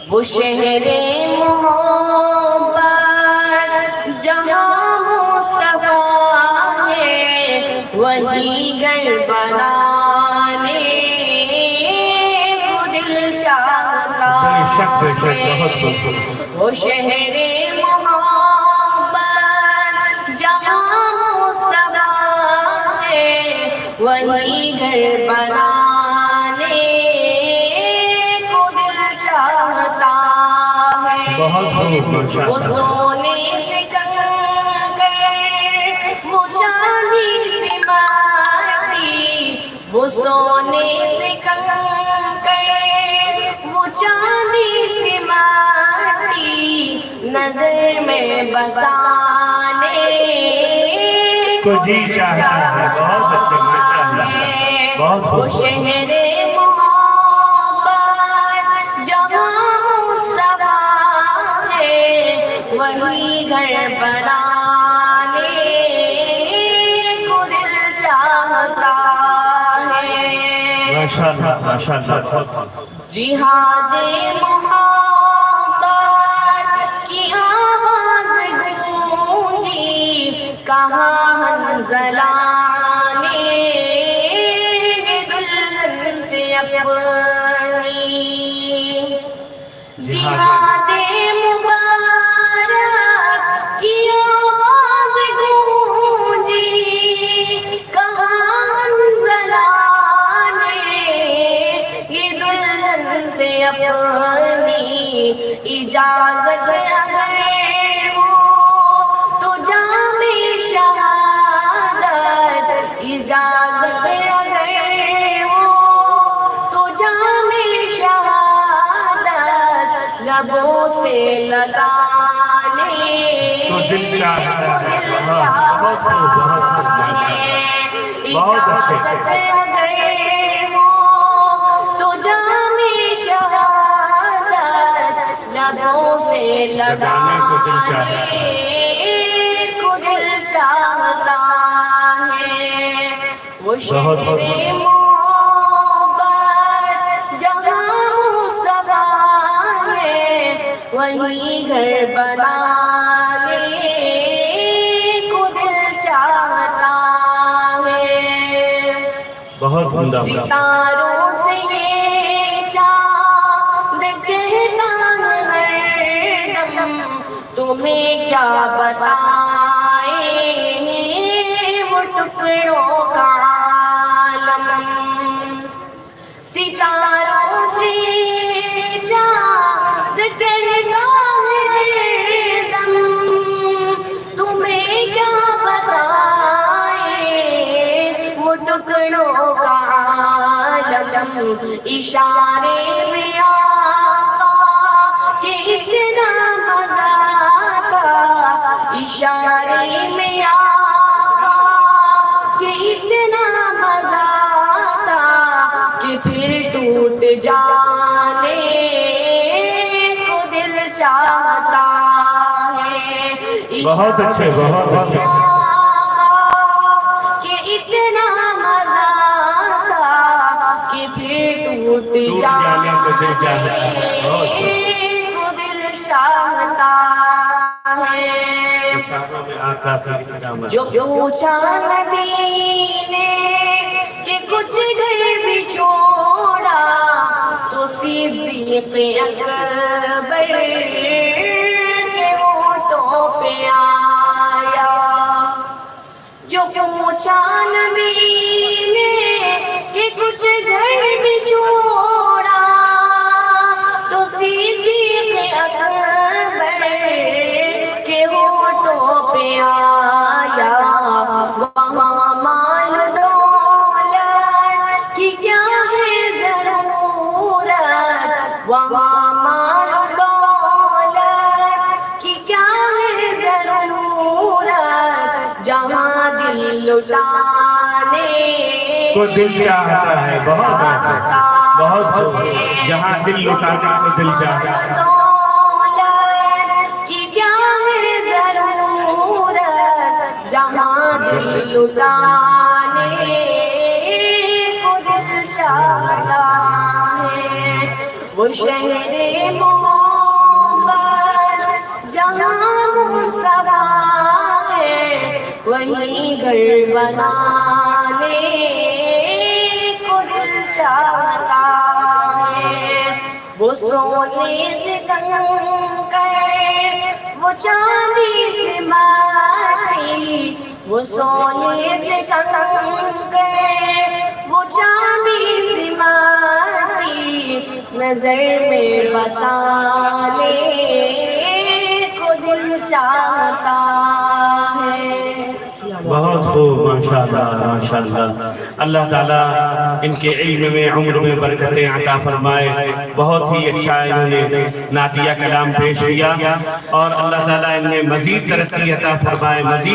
وہ شہر محبت جہاں مصطفیٰ ہے وہی گھر بنانے کو دل چاہتا ہے وہ شہر محبت جہاں مصطفیٰ ہے وہی گھر بنانے کو دل چاہتا ہے وہ سونے سے کنکر وہ چاندی سے مٹی وہ سونے سے کنکر وہ چاندی سے مٹی نظر میں بسانے کو جی چاہتا ہے بہت اچھے وہ شہر محبت جہاں مصطفیٰ ہے وہی گھر بنانے کو دل چاہتا ہے جہاد محبت کی آواز گونجی کہاں حنظلہ نے دلہن سے اپنی جہاد مبارک کی آواز گونجی کہاں حنظلہ نے یہ دلہن سے اپنی اجازت اگر ہو تو جام شہادت اجازت اگر ہو تو جام شہادت لبوں سے لگانے کو دل چاہتا ہے اجازت اگر ہو تو جام شہادت لبوں سے لگانے کو دل چاہتا ہے وہ شہر محبت جہاں مصطفیٰ ہے وہی گھر بنانے کو دل چاہتا ہے ستاروں سے یہ چاند کہتا ہے ہر دم تمہیں کیا بتائیں وہ ٹکڑوں کا عالم ستاروں سے چاند کہتا ہے ہر دم تمہیں کیا بتائیں وہ ٹکڑوں کا عالم اشارے میں آقا کہ اتنا مزہ تھا اشارے میں آقا کہ اتنا مزہ تھا کہ پھر ٹوٹ جانے کو دل چاہتا ہے بہت اچھے کہ اتنا مزہ تھا کہ پھر ٹوٹ جانے کو دل چاہتا ہے جو پوچھا نبی نے کہ کچھ گھر بھی چھوڑا تو صدیق اکبر کے ہونٹوں پہ آیا جو پوچھا نبی نے کہ کچھ گھر بھی چھوڑا تو صدیق اکبر کے ہونٹوں پہ آیا وہاں مال دولت کی کیا ہے ضرورت وہاں مال دولت کی کیا ہے ضرورت جہاں دل لٹانے کو دل چاہتا ہے بہت جہاں دل لٹانے کو دل چاہتا ہے دولت کی کیا ہے ضرورت جہاں دل لٹانے کو دل چاہتا ہے وہ شہر محبت جہاں مصطفیٰ ہے، وہی گھر بنانے کو دل چاہتا ہے۔ وہ سونے سے کنکر، وہ چاندی سے ماٹی، وہ سونے سے کنکر، وہ چاندی سے ماٹی، نظر میں بسانے کو دل چاہتا ہے۔ بہت خوب، ماشاءاللہ ماشاءاللہ۔ اللہ تعالیٰ ان کے علم میں، عمر میں برکتیں عطا فرمائے۔ بہت ہی اچھا انہوں نے نعتیہ کلام پیش کیا، اور اللہ تعالیٰ ان میں مزید ترقی عطا فرمائے، مزید